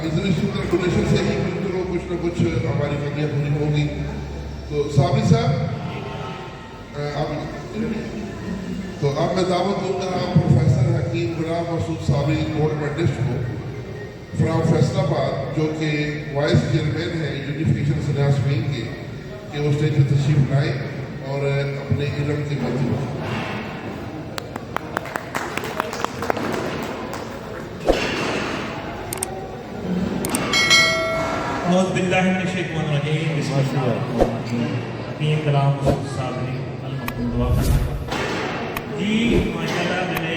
इसी तरह डोनेशन से ही कुछ ना कुछ हमारी कमियाँ पूरी होंगी। तो साबिर साहब तो अब मैं दावत दूंगा प्रोफेसर हकीम गुलाम मसूद साबिर गवर्नमेंटिस्ट को फ्राम फैसलाबाद, जो कि वाइस चेयरमैन है यूनिफिकेशन सन्यास विंग के, कि वो स्टेज पर तशरीफ लाए और अपने इल्म की बातें जी माशाल्लाह, मैंने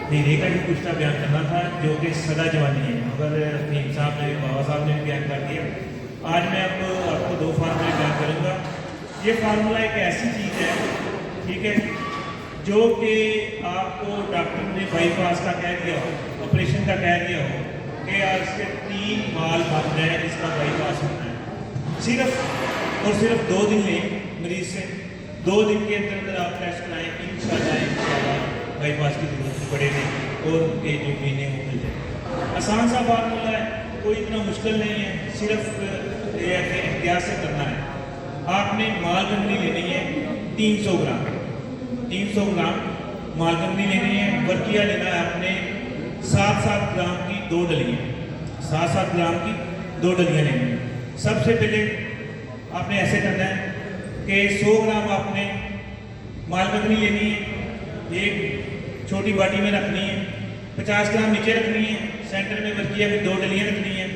हीरे का भी कुछ बयान करना था जो कि सदा जवानी है, मगर हकीम साहब ने, बाबा साहब ने बयान कर दिया। आज मैं आपको दो फार्मूले बयान करूँगा। ये फार्मूला एक ऐसी चीज़ है, ठीक है, जो कि आपको डॉक्टर ने बाईपास का कह दिया हो, ऑपरेशन का कह दिया हो कि आज इसके 3 माल बंद है, इसका बाईपास होना है। सिर्फ और सिर्फ 2 दिन लें मरीज से, 2 दिन के अंदर आप टेस्ट कराएँ, इंशाल्लाह बाईपास की जरूरत पड़े नहीं और ये जो महीने वो मिल जाए। आसान सा फार्मूला है, कोई इतना मुश्किल नहीं है, सिर्फ एहतियात से करना है। आपने मालगंडी लेनी है 300 ग्राम, 300 ग्राम मालगंडी लेनी है। बर्किया लेना है आपने 7-7 ग्राम की 2 डलियाँ, 7-7 ग्राम की 2 डलियाँ लेनी है। सबसे पहले आपने ऐसे करना है कि 100 ग्राम आपने मालगंडी लेनी है, एक छोटी बाटी में रखनी है, 50 ग्राम नीचे रखनी है, सेंटर में बर्किया की 2 डलियाँ रखनी है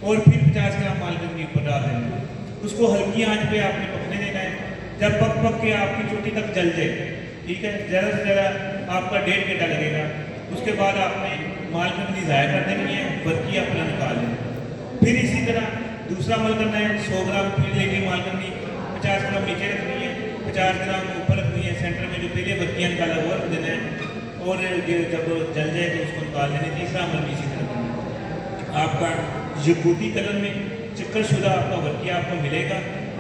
और फिर 50 ग्राम मालगंडी ऊपर डाल देना है। उसको हल्की आंच पे आपने पकने देना है। जब पक के आपकी चोटी तक जल जाए, ठीक है, ज़्यादा से ज़्यादा आपका 1.5 घंटा लगेगा। उसके बाद आपने मालगंडी ज़ाया कर देनी है, बर्किया अपना निकाल लेना। फिर इसी तरह दूसरा अमल करना है। 100 ग्राम फिर लेके मालगंडी 50 ग्राम नीचे रखनी है, 50 ग्राम ऊपर रखनी है, सेंटर में जो पहले बर्कियाँ निकाला वो रख देना है और जब जल जाए तो उसको निकाल देना। तीसरा अमल भी इसी तरह करना है। आपका यकूती कलर में चिक्कर शुदा आपका बर्किया आपको मिलेगा,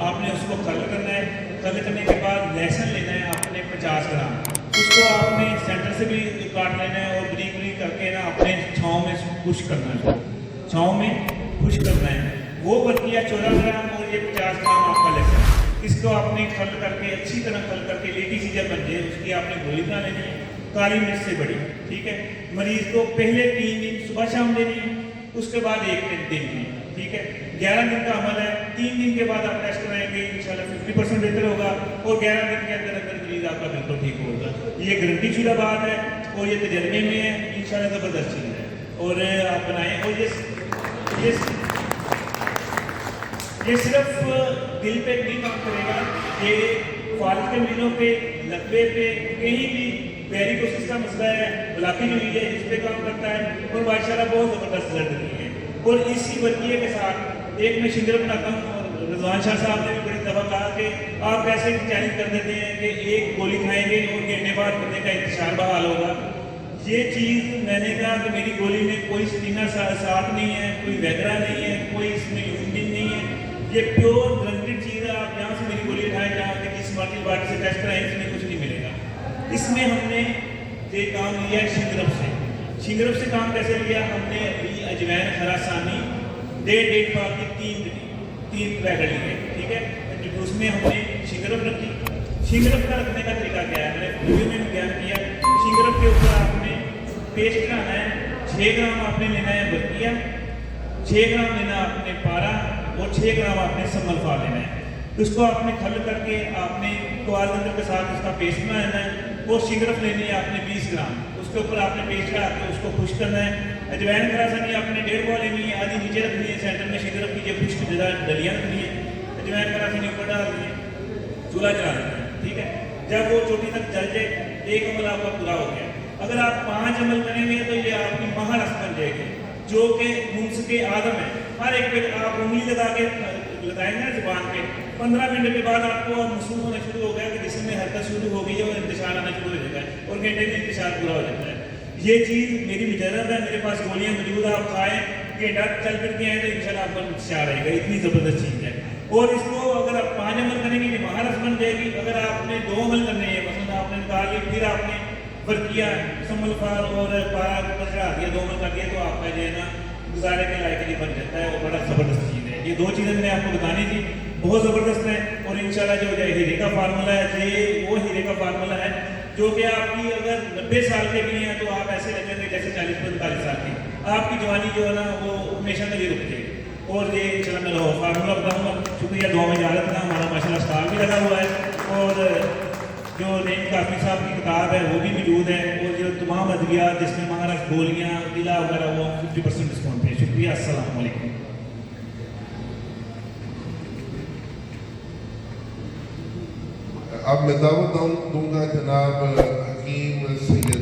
आपने उसको कलर करना है। कलर करने के बाद लहसुन लेना है आपने 50 ग्राम, उसको आपने सेंटर से भी काट लेना है और बरीक बरीक करके ना अपने छाँव में खुश करना है, छाँव में खुश करना है। वो बर्किया 14 ग्राम और ये 50 ग्राम आपका लहसुन, इसको आपने खल करके अच्छी तरह खल करके लेटी सी जब बन जाए उसकी आपने गोली बना लेनी है, काली मिर्च से बड़ी, ठीक है। मरीज को पहले 3 दिन सुबह शाम देनी है, उसके बाद 1 दिन देनी है, ठीक है। 11 दिन का अमल है। 3 दिन के बाद आप टेस्ट कराएंगे, इंशाल्लाह 50% बेहतर होगा और 11 दिन के अंदर अंदर मरीज आपका बिल्कुल ठीक होगा। ये गारंटी शुदा बात है और ये तजर्बे में है, इंशाल्लाह ज़बरदस्त चीज़ है और आप बनाएँ। और ये सिर्फ दिल पे नहीं काम करेगा, ये फालिज के मरीजों पे, लकवे पे, कहीं भी वेरिकोसिस का मसला है, ब्लॉकेज हुई है, इस पे काम करता है और माशाल्लाह बहुत ज़बरदस्त रिजल्ट दिए हैं। और इसी बर्किए के साथ एक मैं शिंगर बनाता हूँ और रिजवान शाह साहब ने भी बड़ी दफ़ा कहा कि आप कैसे चैलेंज कर देते हैं कि एक गोली खाएंगे और घंटे बाद बंदे का इंतशार बहाल होगा। ये चीज़ मैंने कहा कि मेरी गोली में कोई स्टीना साथ नहीं है, कोई वैगरा नहीं है, कोई इसमें यूनिन नहीं है, ये प्योर ग्रांटेड चीज़ है। आप यहाँ से मेरी गोली उठाए, जहाँ के जिस बाटी से टेस्ट कराएं, इसमें कुछ नहीं मिलेगा। इसमें हमने ये काम लिया है शिंगरफ से काम कैसे लिया हमने? अजवैन खरासानी 1.5 पाव की 3 पैकेट लिए, ठीक है। उसमें हमने शिंगरफ रखी। शिंगरफ का रखने का तरीका क्या है, मैंने वीडियो में बयान किया। शिंगरफ के ऊपर आपने पेस्ट बनाना है। 6 ग्राम आपने लेना है बर्किया, 6 ग्राम लेना आपने पारा और 6 ग्राम आपने समलफा लेना है। उसको आपने खल करके आपने क्वालगंदर के साथ उसका पेस्ट बनाना है। और शिंगरफ लेनी है आपने 20 ग्राम, उसके ऊपर आपने पेस्ट लगा के उसको खुश करना है। अजवैन खरासानी आपने 1.5 पाव लेनी है, आधी नीचे रखनी है, सेंटर में शिंगरफ की जो खुश्क डलियाँ रखनी है, अजवैन खरासानी ऊपर डाल दी है, चूल्हा जला देना है, ठीक है। जब वो चोटी तक जल जाए, एक अमल आपका पूरा हो गया। अगर आप 5 अमल करेंगे तो ये आपकी महारस बन जाएगी, जो कि मुंसके आदम है। हर एक पे आप उंगली लगा के लगाएंगे ना जुबान पे, 15 मिनट के बाद आपको महसूस होना शुरू हो गया कि जिसम में हरकत शुरू हो गई है और इंतशार आना शुरू हो जाता है और घंटे में इंतशार पूरा हो जाता है। ये चीज़ मेरी मुजरब है, मेरे पास गोलियाँ मौजूद है, आप खाएँ, घंटा चल फिर के आए तो इंशाल्लाह आपको इंतशार आएगा। इतनी ज़बरदस्त चीज़ है। और इसको अगर आप 5 अमल करेंगे ये महारस बन जाएगी। अगर आपने 2 अमल करने हैं, मतलब आपने निकाल लिया, फिर आपने बर्किया, समलफार और पारा ऊपर चढ़ा दिया, 2 अमल कर दिया, तो आपका जो है ना गुजारे के लायक ही बन जाता है और बड़ा ज़बरदस्त चीज़ है। ये दो चीज़ें मैंने आपको बतानी थी, बहुत ज़बरदस्त है। और इंशाल्लाह जो हीरे का फार्मूला है, ये वो हीरे का फार्मूला है जो कि आपकी अगर 90 साल के भी हैं तो आप ऐसे लगेंगे जैसे 40-45 साल के, आपकी जवानी जो है ना वो हमेशा के लिए रुक जाएगी। और ये इंशाल्लाह मैं फार्मूला बताऊँगा। शुक्रिया, दुआ में याद रखना। हमारा माशाल्लाह स्टॉल भी लगा हुआ है और जो नईम काफी साहब की किताब है वो भी मौजूद है, और जो तमाम अद्वियात जिसमें हमारा गोलियाँ तिला वगैरह वो 50% डिस्काउंट है। शुक्रिया, अस्सलाम वालेकुम। अब मैं दावत दूंगा जनाब हकीम सैयद